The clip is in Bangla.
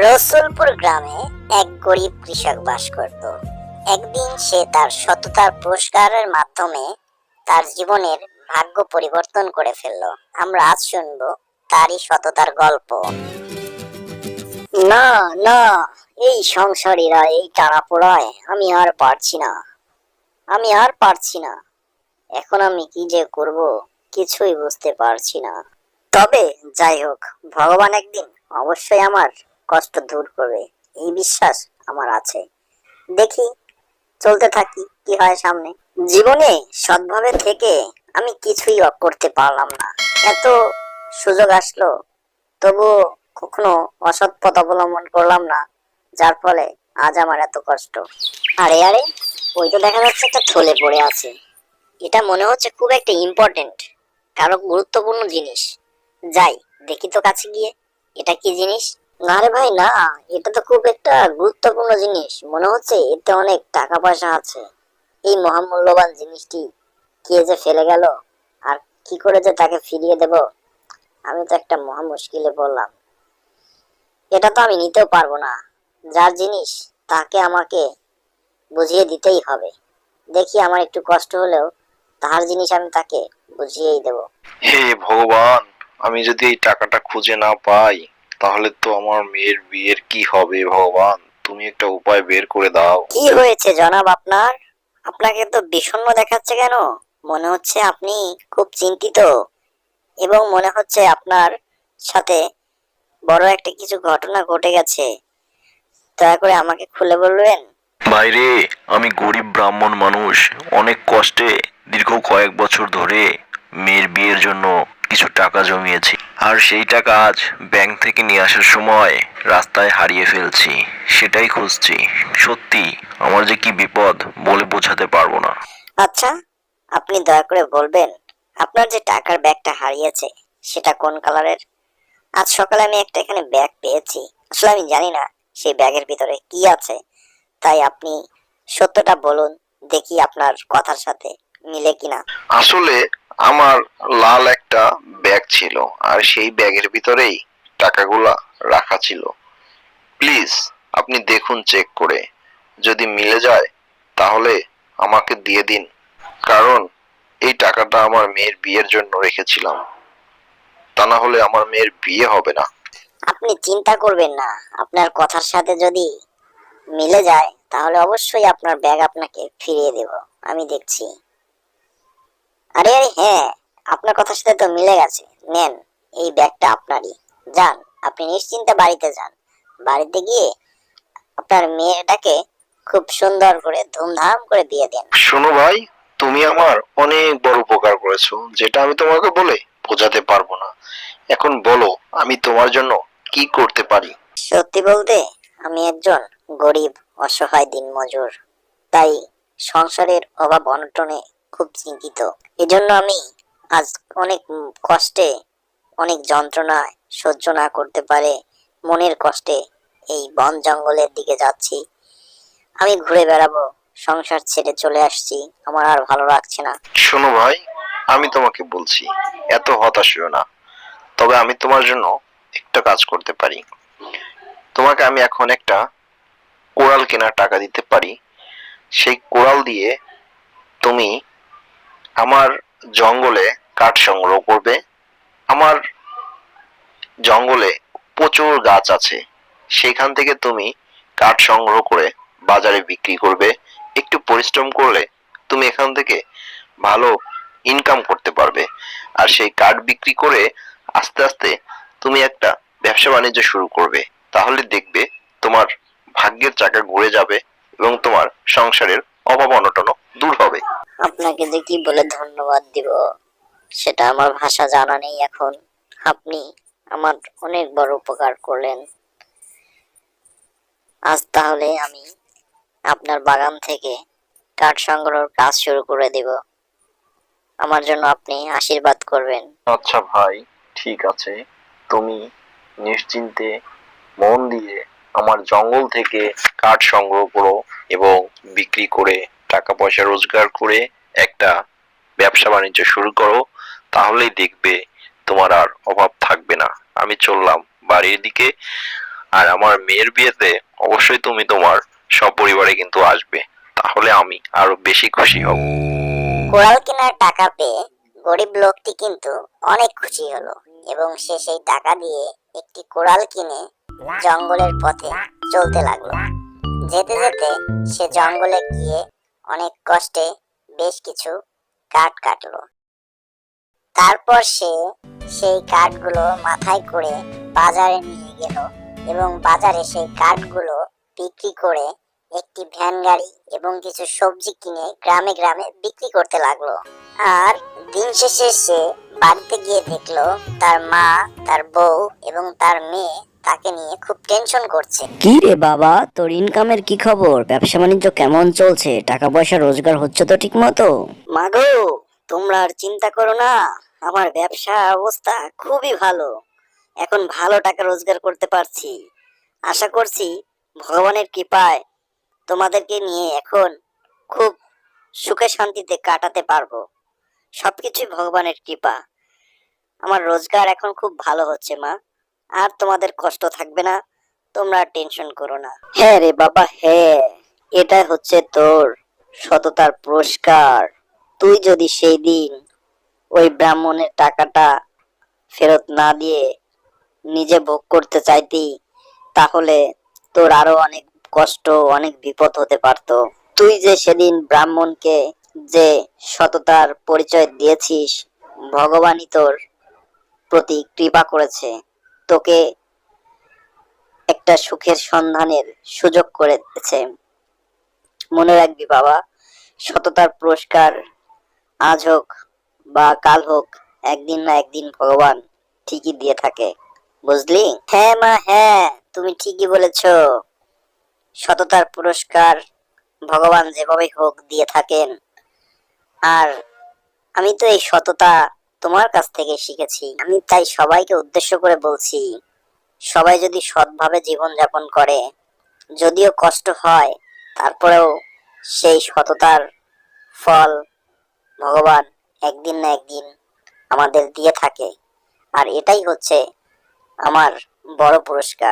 রসুলপুর গ্রামে এক গরিব কৃষক বাস করত। একদিন সে তার সততার পুরস্কারের মাধ্যমে তার জীবনের ভাগ্য পরিবর্তন করে ফেললো। আমরা আজ শুনবো তারই সততার গল্প। না না, এই সংসারীরা এই টানাপোড়ায় আমি আর পারছি না। এখন আমি কি যে করব কিছুই বুঝতে পারছি না। তবে যাই হোক, ভগবান একদিন অবশ্যই আমার কষ্ট দূর করবে, এই বিশ্বাস আমার আছে। দেখি, চলতে থাকি, কি হয় সামনে। জীবনে সৎভাবে থেকে আমি কিছুই করতে পারলাম না। এত সুযোগ আসলো, তবুও কখনো অসৎ পথ অবলম্বন করলাম না, যার ফলে আজ আমার এত কষ্ট। আরে আরে, ওই তো দেখা যাচ্ছে একটা থলে পড়ে আছে। এটা মনে হচ্ছে খুব একটা ইম্পর্টেন্ট, কারো গুরুত্বপূর্ণ জিনিস। যাই দেখি তো কাছে গিয়ে, এটা কি জিনিস। না রে ভাই না, এটা তো খুব একটা গুরুত্বপূর্ণ জিনিস মনে হচ্ছে, এতে অনেক টাকা পয়সা আছে। এই মহামূল্যবান জিনিসটি কে যে ফেলে গেল, আর কি করে যে তাকে ফিরিয়ে দেব, আমি তো একটা মহা মুশকিলে পড়লাম। এটা তো আমি নিতেও পারবো না, যার জিনিস তাকে আমাকে বুঝিয়ে দিতেই হবে। দেখি, আমার একটু কষ্ট হলেও তার জিনিস আমি তাকে বুঝিয়েই দেব। হে ভগবান, আমি যদি এই টাকাটা খুঁজে না পাই তাহলে তো আমার মেয়ের বিয়ের কি হবে। ভগবান, তুমি একটা উপায় বের করে দাও। কি হয়েছে জনাব আপনার? আপনাকে তো বিষণ্ণ দেখাচ্ছে কেন? মনে হচ্ছে আপনি খুব চিন্তিত, এবং মনে হচ্ছে আপনার সাথে বড় একটা কিছু ঘটনা ঘটে গেছে। দয়া করে আমাকে খুলে বলবেন। বাইরে, আমি গরিব ব্রাহ্মণ মানুষ, অনেক কষ্টে দীর্ঘ কয়েক বছর ধরে মেয়ের বিয়ের জন্য কিছু টাকা জমিয়েছি, আর সেই টাকা আজ ব্যাংক থেকে নিয়ে আসার সময় রাস্তায় হারিয়ে ফেলছি। সেটাই খুঁজছি। সত্যি আমার যে কি বিপদ বলে বোঝাতে পারবো না। আচ্ছা, আপনি দয়া করে বলবেন, আপনার যে টাকার ব্যাগটা হারিয়েছে সেটা কোন কালারের? আজ সকালে আমি একটা এখানে ব্যাগ পেয়েছি। আসলে আমি জানি না সেই ব্যাগের ভিতরে কি আছে, তাই আপনি সত্যটা বলুন, দেখি আপনার কথার সাথে মিলে কিনা। আসলে আমার লাল একটা ব্যাগ ছিল, আর সেই ব্যাগের ভিতরেই টাকাগুলা রাখা ছিল। প্লিজ আপনি দেখুন চেক করে, যদি মিলে যায় তাহলে আমাকে দিয়ে দিন, কারণ এই টাকাটা আমার মেয়ের বিয়ের জন্য রেখেছিলাম। তা না হলে আমার মেয়ের বিয়ে হবে না। আপনি চিন্তা করবেন না, আপনার কথার সাথে যদি মিলে যায় তাহলে অবশ্যই আপনার ব্যাগ আপনাকে ফিরিয়ে দেব। আমি দেখছি। আরে আরে হ্যাঁ, আপনার কথার সাথে তো মিলে গেছে। নেন, এই ব্যাগটা আপনারই। যান, আপনি নিশ্চিন্তে বাড়িতে যান। বাড়িতে গিয়ে আপনার মেয়েটাকে খুব সুন্দর করে ধুমধাম করে বিয়ে দেন। শোনো ভাই, তুমি আমার অনেক বড় উপকার করেছো, যেটা আমি তোমাকে বলে বোঝাতে পারবো না। এখন বলো, আমি তোমার জন্য কি করতে পারি। সত্যি বলতে, আমি একজন গরিব অসহায় দিনমজুর, তাই সংসারের অভাব অনটনে খুব চিন্তিত। এজন্য আমি আজ অনেক কষ্টে, অনেক যন্ত্রণায় সহ্য না করতে পারে মনের কষ্টে এই বন জঙ্গলের দিকে যাচ্ছি। আমি ঘুরে বেড়াবো, সংসার ছেড়ে চলে আসছি, আমার আর ভালো লাগছে না। শোনো ভাই, আমি তোমাকে বলছি, এত হতাশ হইও না। তবে আমি তোমার জন্য একটা কাজ করতে পারি। তোমাকে আমি এখন একটা কোরাল কেনার টাকা দিতে পারি। সেই কোরাল দিয়ে তুমি আমার জঙ্গলে কাঠ সংগ্রহ করবে। আমার জঙ্গলে প্রচুর গাছ আছে, সেখান থেকে তুমি কাঠ সংগ্রহ করে বাজারে বিক্রি করবে। একটু পরিশ্রম করলে তুমি এখান থেকে ভালো ইনকাম করতে পারবে, আর সেই কাঠ বিক্রি করে আস্তে আস্তে তুমি একটা ব্যবসা বাণিজ্য শুরু করবে। তাহলে দেখবে তোমার ভাগ্যের চাকা ঘুরে যাবে এবং তোমার সংসারের অভাব অনটন দূর হবে। আপনাকে যে কি বলে ধন্যবাদ দিব সেটা আমার ভাষা জানা নেই এখন। আপনি আমার অনেক বড় উপকার করলেন। আজ তাহলে আমি আপনার বাগান থেকে কাঠ সংগ্রহের কাজ শুরু করে দেব। আমার জন্য আপনি আশীর্বাদ করবেন। আচ্ছা ভাই, ঠিক আছে। তুমি নিশ্চিন্তে মন দিয়ে আমার জঙ্গল থেকে কাঠ সংগ্রহ করো এবং বিক্রি করে টাকা পয়সা রোজগার করে একটা ব্যবসা বাণিজ্য শুরু করো। তাহলেই দেখবে তোমার আর অভাব থাকবে না। আমি চললাম বাড়ির দিকে। আর আমার মেয়ের বিয়েতে অবশ্যই তুমি তোমার সপরিবারে কিন্তু আসবে, তাহলে আমি আরো বেশি খুশি হব। কোরাল কেনার টাকা পেয়ে গরিব লোকটি কিন্তু অনেক খুশি হলো এবং সে সেই টাকা দিয়ে একটি কোরাল কিনে জঙ্গলের পথে চলতে লাগলো। যেতে যেতে সে জঙ্গলে গিয়ে অনেক কষ্টে বেশ কিছু কাঠ কাটলো। তারপর সে সেই কাঠগুলো মাথায় করে বাজারে নিয়ে গেল এবং বাজারে সেই কাঠগুলো বিক্রি করে একটি ভ্যান গাড়ি এবং কিছু সবজি কিনে গ্রামে গ্রামে বিক্রি করতে লাগলো। আর দিন শেষে সে বাড়িতে গিয়ে দেখলো তার মা, তার বউ এবং তার মেয়ে তাকে নিয়ে খুব টেনশন করছে। কি রে বাবা, তোর ইনকামের কি খবর? ব্যবসা বাণিজ্য কেমন চলছে? টাকা পয়সা রোজগার হচ্ছে তো ঠিক মতো? মাগো, তোমরা আর চিন্তা করো না, আমার ব্যবসা অবস্থা খুবই ভালো। এখন ভালো টাকা রোজগার করতে পারছি। আশা করছি ভগবানের কৃপায় তোমাদেরকে নিয়ে এখন খুব সুখে শান্তিতে কাটাতে পারবো। সবকিছুই ভগবানের কৃপা। আমার রোজগার এখন খুব ভালো হচ্ছে মা, আর তোমাদের কষ্ট থাকবে না, তোমরা টেনশন করো না। হ্যাঁ রে বাবা, হ্যাঁ, এটাই হচ্ছে তোর সততার পুরস্কার। তুই যদি সেই দিন ওই ব্রাহ্মণের টাকাটা ফেরত না দিয়ে নিজে ভোগ করতে চাইতি, তাহলে তোর আরো অনেক কষ্ট, অনেক বিপদ হতে পারতো। তুই যে সেদিন ব্রাহ্মণকে যে সততার পরিচয় দিয়েছিস, ভগবানই তোর প্রতি কৃপা করেছে, তোকে একটা সুখের সন্ধানের সুযোগ করে দিয়েছে। মনে রাখবি বাবা, সততার পুরস্কার আজ হোক বা কাল হোক, একদিন না একদিন ভগবান ঠিকই দিয়ে থাকে, বুঝলি? হ্যাঁ মা, হ্যাঁ, তুমি ঠিকই বলেছো। সততার পুরস্কার ভগবান যেভাবে হোক দিয়ে থাকেন। আর আমি তো এই সততা তোমার কাছ থেকে শিখেছি। আমি তাই সবাইকে উদ্দেশ্য করে বলছি, সবাই যদি সৎভাবে জীবন যাপন করে, যদিও কষ্ট হয়, তারপরেও সেই সততার ফল ভগবান একদিন না একদিন আমাদের দিয়ে থাকে। আর এটাই হচ্ছে আমার বড় পুরস্কার।